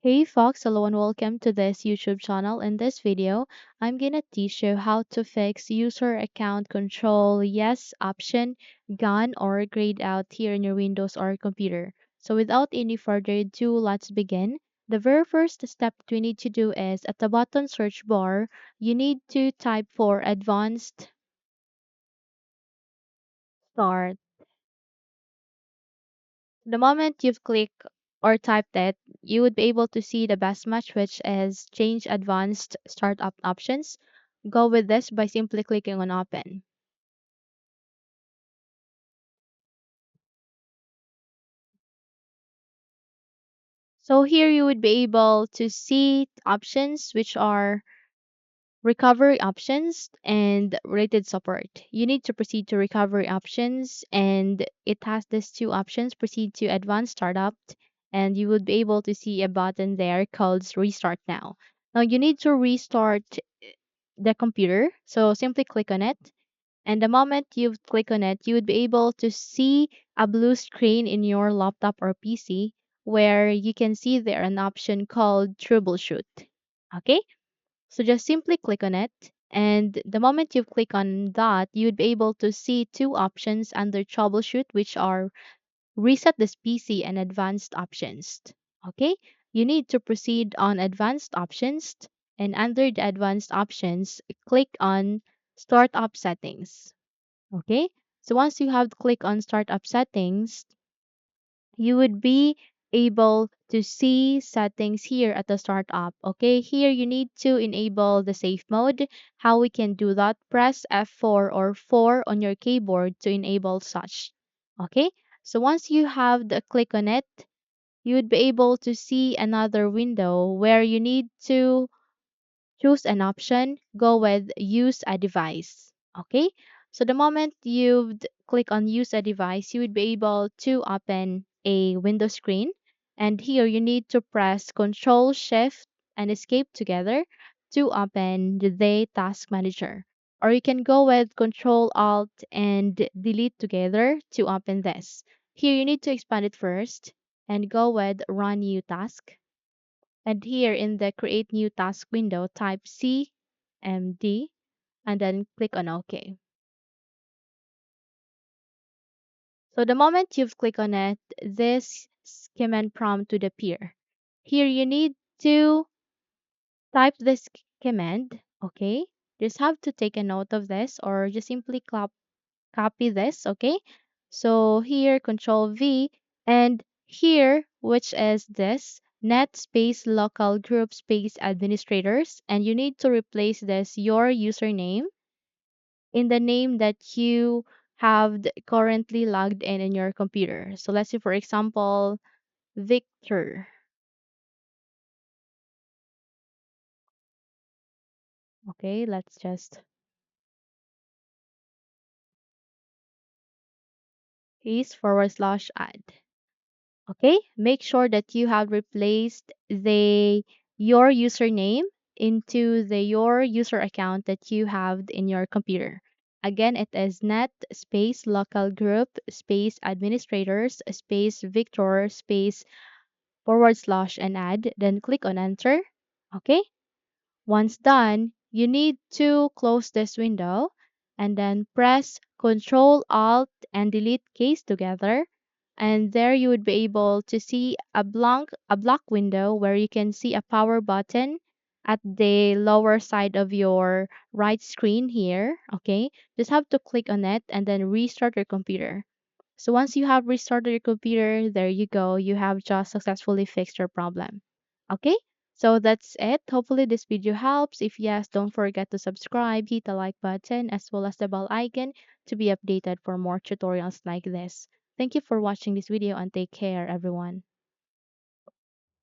Hey Fox, hello and welcome to this YouTube channel. In this video, I'm gonna teach you how to fix user account control yes option gone or grayed out here in your Windows or computer. So without any further ado, let's begin. The very first step we need to do is at the bottom search bar, you need to type for advanced start. The moment you've clicked or typed it, you would be able to see the best match, which is change advanced startup options. Go with this by simply clicking on open. So here you would be able to see options which are recovery options and rated support. You need to proceed to recovery options and it has these two options, proceed to advanced startup, and you would be able to see a button there called restart now. Now you need to restart the computer. So simply click on it. And the moment you click on it, you would be able to see a blue screen in your laptop or PC where you can see there an option called Troubleshoot. Okay? So just simply click on it. And the moment you click on that, you would be able to see two options under Troubleshoot, which are reset this PC and advanced options. Okay, you need to proceed on advanced options and under the advanced options, click on startup settings. Okay, so once you have clicked on startup settings, you would be able to see settings here at the startup. Okay, here you need to enable the safe mode. How we can do that? Press F4 or 4 on your keyboard to enable such. Okay, so once you have the click on it, you would be able to see another window where you need to choose an option, go with use a device. Okay, so the moment you click on use a device, you would be able to open a window screen. And here you need to press Control Shift and Escape together to open the Task Manager. Or you can go with Control Alt and Delete together to open this. Here you need to expand it first and go with Run New Task. And here in the Create New Task window, type CMD and then click on OK. So the moment you've clicked on it, this command prompt would appear. Here you need to type this command, okay? Just have to take a note of this or just simply copy this, okay? So here, Control V, and here, which is this, net space local group space administrators, and you need to replace this your username in the name that you have currently logged in your computer. So let's say, for example, Victor. Okay, let's just paste /add. Okay, make sure that you have replaced the your username into the your user account that you have in your computer. Again, it is net space local group space administrators space Victor space /and add, then click on enter. Okay, once done, you need to close this window and then press Control Alt and Delete keys together. And there you would be able to see a black window where you can see a power button at the lower side of your right screen here. Okay, just have to click on it and then restart your computer. So once you have restarted your computer, there you go. You have just successfully fixed your problem. Okay? So that's it. Hopefully this video helps. If yes, don't forget to subscribe, hit the like button as well as the bell icon to be updated for more tutorials like this. Thank you for watching this video and take care everyone.